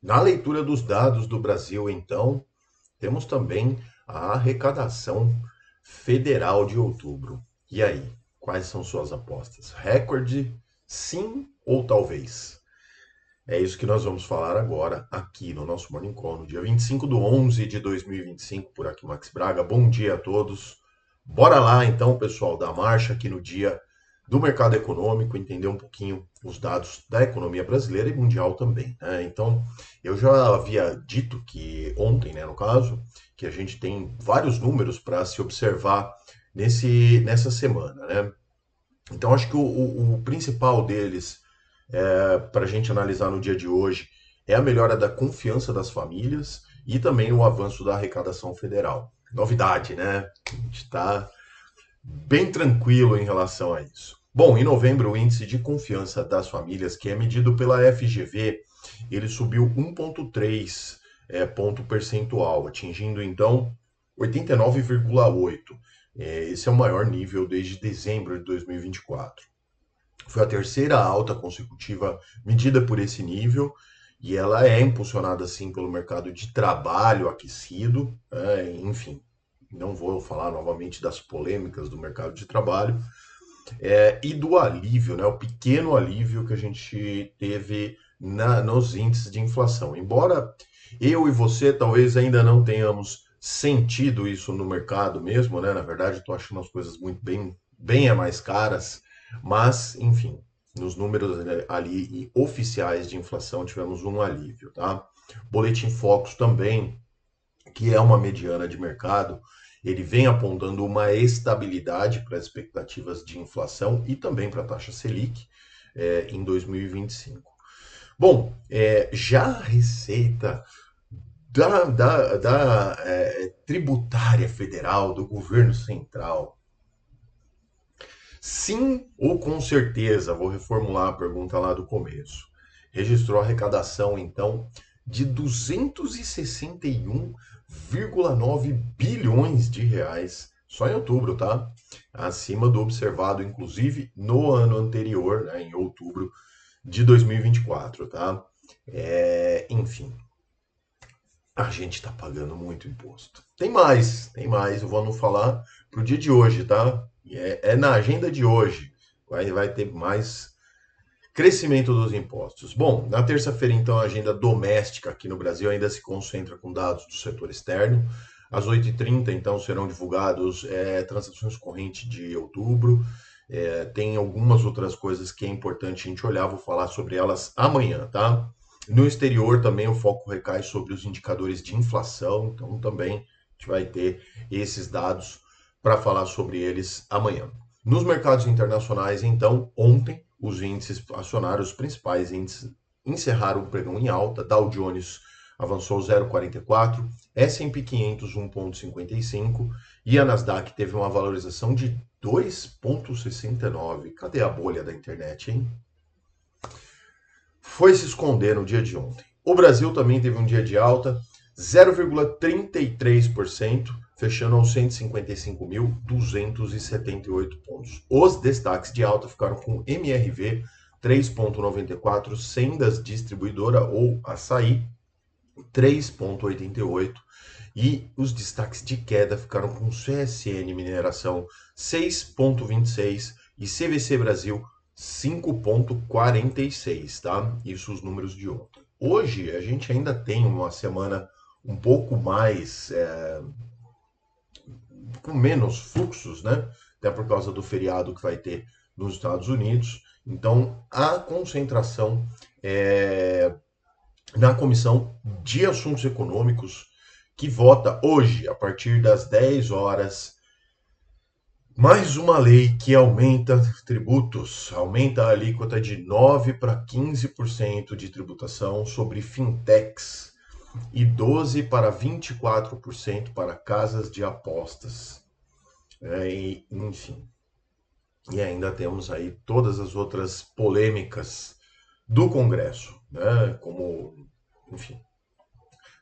Na leitura dos dados do Brasil, então, temos também a arrecadação federal de outubro. E aí, quais são suas apostas? Recorde, sim ou talvez? É isso que nós vamos falar agora aqui no nosso Morning Call, no dia 25/11 de 2025, por aqui Max Braga. Bom dia a todos. Bora lá então, pessoal, da marcha aqui no dia do mercado econômico, entender um pouquinho os dados da economia brasileira e mundial também, né? Então, eu já havia dito que ontem, né, no caso, que a gente tem vários números para se observar nessa semana, né? Então, acho que o principal deles para a gente analisar no dia de hoje é a melhora da confiança das famílias e também o avanço da arrecadação federal. Novidade, né? A gente está bem tranquilo em relação a isso. Bom, em novembro, o índice de confiança das famílias, que é medido pela FGV, ele subiu 1,3 ponto percentual, atingindo então 89,8. Esse é o maior nível desde dezembro de 2024. Foi a terceira alta consecutiva medida por esse nível e ela é impulsionada assim pelo mercado de trabalho aquecido, enfim. Não vou falar novamente das polêmicas do mercado de trabalho e do alívio, né, o pequeno alívio que a gente teve nos índices de inflação. Embora eu e você talvez ainda não tenhamos sentido isso no mercado mesmo, né? Na verdade, estou achando as coisas muito bem é mais caras, mas enfim, nos números ali oficiais de inflação tivemos um alívio, tá? Boletim Focus também, que é uma mediana de mercado, ele vem apontando uma estabilidade para as expectativas de inflação e também para a taxa Selic em 2025. Bom, já a receita da tributária federal, do governo central, sim ou com certeza, vou reformular a pergunta lá do começo, registrou arrecadação, então, de 261,9 bilhões de reais só em outubro, tá? Acima do observado, inclusive, no ano anterior, né, em outubro de 2024, tá? Enfim, a gente está pagando muito imposto. Tem mais, eu vou não falar pro dia de hoje, tá? É na agenda de hoje. Vai ter mais crescimento dos impostos. Bom, na terça-feira, então, a agenda doméstica aqui no Brasil ainda se concentra com dados do setor externo. Às 8h30, então, serão divulgados transações correntes de outubro. Tem algumas outras coisas que é importante a gente olhar, vou falar sobre elas amanhã, tá? No exterior também o foco recai sobre os indicadores de inflação, então também a gente vai ter esses dados para falar sobre eles amanhã. Nos mercados internacionais, então, ontem os índices acionários, os principais índices, encerraram o pregão em alta. Dow Jones avançou 0,44, S&P 500 1,55 e a Nasdaq teve uma valorização de 2,69. Cadê a bolha da internet, hein? Foi se esconder no dia de ontem. O Brasil também teve um dia de alta, 0,33%, fechando aos 155.278 pontos. Os destaques de alta ficaram com MRV 3,94, Sendas Distribuidora ou Açaí 3,88 e os destaques de queda ficaram com CSN Mineração 6,26 e CVC Brasil 5,46, tá? Isso os números de ontem. Hoje a gente ainda tem uma semana um pouco mais com menos fluxos, né? Até por causa do feriado que vai ter nos Estados Unidos. Então a concentração na Comissão de Assuntos Econômicos, que vota hoje, a partir das 10 horas, mais uma lei que aumenta tributos, aumenta a alíquota de 9% para 15% de tributação sobre fintechs e 12% para 24% para casas de apostas. Enfim, e ainda temos aí todas as outras polêmicas do Congresso, né? Como, enfim,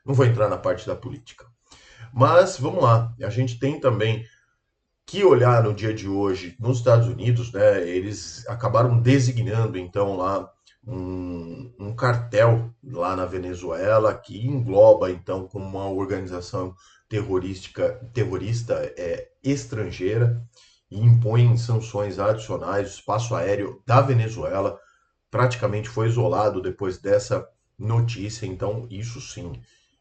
não vou entrar na parte da política. Mas vamos lá, a gente tem também que olhar no dia de hoje nos Estados Unidos, né? Eles acabaram designando então lá um cartel lá na Venezuela que engloba então como uma organização terrorista estrangeira e impõe sanções adicionais. O espaço aéreo da Venezuela praticamente foi isolado depois dessa notícia. Então, isso sim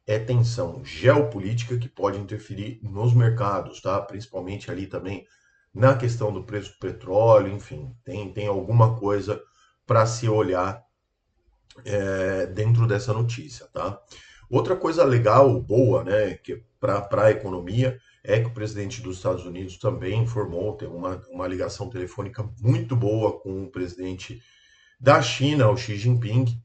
é tensão geopolítica que pode interferir nos mercados, tá? Principalmente ali também na questão do preço do petróleo, enfim, tem alguma coisa para se olhar dentro dessa notícia, tá? Outra coisa legal, boa, né, que para a economia, é que o presidente dos Estados Unidos também informou, tem uma ligação telefônica muito boa com o presidente da China, o Xi Jinping,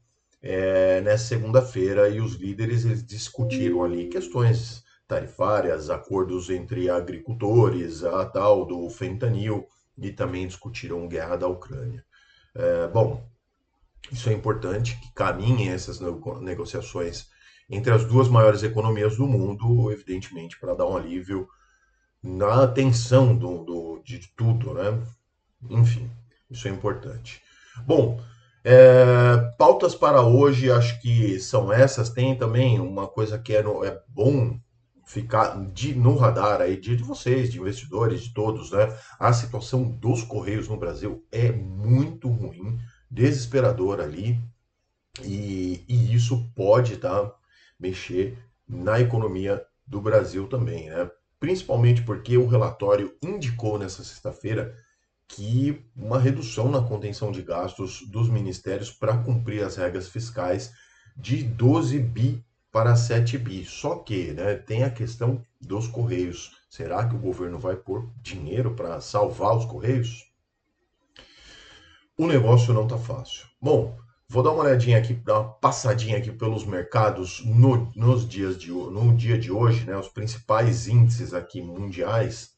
nessa segunda-feira, e os líderes eles discutiram ali questões tarifárias, acordos entre agricultores, a tal do fentanil, e também discutiram guerra da Ucrânia. Bom, isso é importante que caminhem essas negociações entre as duas maiores economias do mundo, evidentemente, para dar um alívio na tensão de tudo, né? Enfim, isso é importante. Bom, pautas para hoje, acho que são essas. Tem também uma coisa que é bom ficar no radar aí de vocês, de investidores, de todos, né? A situação dos Correios no Brasil é muito ruim, desesperadora ali, e isso pode mexer na economia do Brasil também, né? Principalmente porque o relatório indicou nessa sexta-feira que uma redução na contenção de gastos dos ministérios para cumprir as regras fiscais de 12 bi para 7 bi. Só que, né, tem a questão dos Correios. Será que o governo vai pôr dinheiro para salvar os Correios? O negócio não está fácil. Bom, vou dar uma olhadinha aqui, dar uma passadinha aqui pelos mercados no dia de hoje, né, os principais índices aqui mundiais,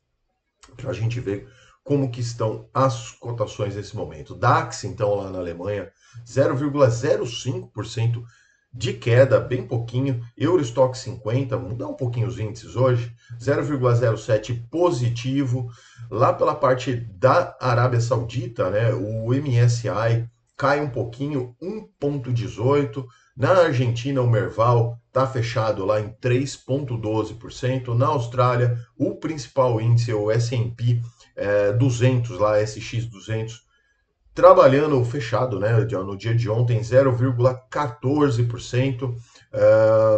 para a gente ver como que estão as cotações nesse momento. DAX, então, lá na Alemanha, 0,05% de queda, bem pouquinho. Eurostock 50, mudar um pouquinho os índices hoje, 0,07 positivo. Lá pela parte da Arábia Saudita, né, o MSI cai um pouquinho, 1,18. Na Argentina, o Merval está fechado lá em 3,12%. Na Austrália, o principal índice, o S&P 200, lá, SX200, trabalhando fechado, né, no dia de ontem, 0,14%.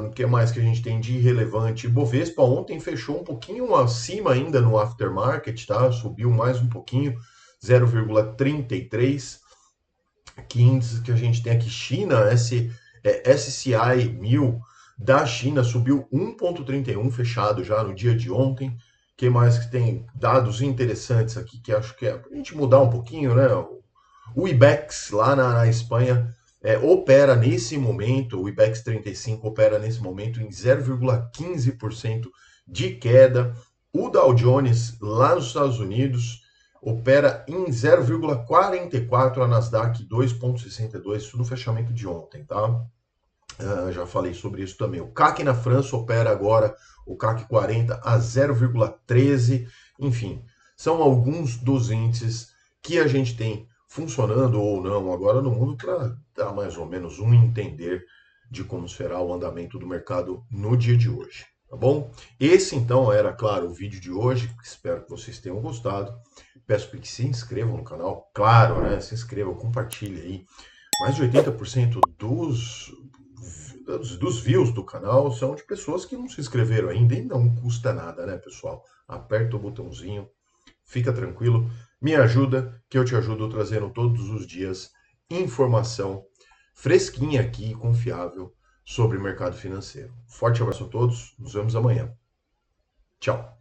O que mais que a gente tem de relevante? Bovespa ontem fechou um pouquinho acima ainda no aftermarket, tá? Subiu mais um pouquinho, 0,33%. Que índices que a gente tem aqui? China, SCI 1000 da China subiu 1,31 fechado já no dia de ontem. Que mais que tem dados interessantes aqui que acho que é para a gente mudar um pouquinho, né? O IBEX lá na Espanha opera nesse momento, o IBEX 35 opera nesse momento em 0,15% de queda. O Dow Jones lá nos Estados Unidos opera em 0,44, a Nasdaq 2,62, isso no fechamento de ontem, tá? Já falei sobre isso também. O CAC na França opera agora, o CAC 40 a 0,13. Enfim, são alguns dos índices que a gente tem funcionando ou não agora no mundo para dar mais ou menos um entender de como será o andamento do mercado no dia de hoje. Tá bom? Esse então era, claro, o vídeo de hoje. Espero que vocês tenham gostado. Peço que se inscrevam no canal, claro, né? Se inscrevam, compartilhem aí. Mais de 80% dos views do canal são de pessoas que não se inscreveram ainda e não custa nada, né, pessoal? Aperta o botãozinho, fica tranquilo, me ajuda, que eu te ajudo trazendo todos os dias informação fresquinha aqui e confiável sobre o mercado financeiro. Forte abraço a todos, nos vemos amanhã. Tchau.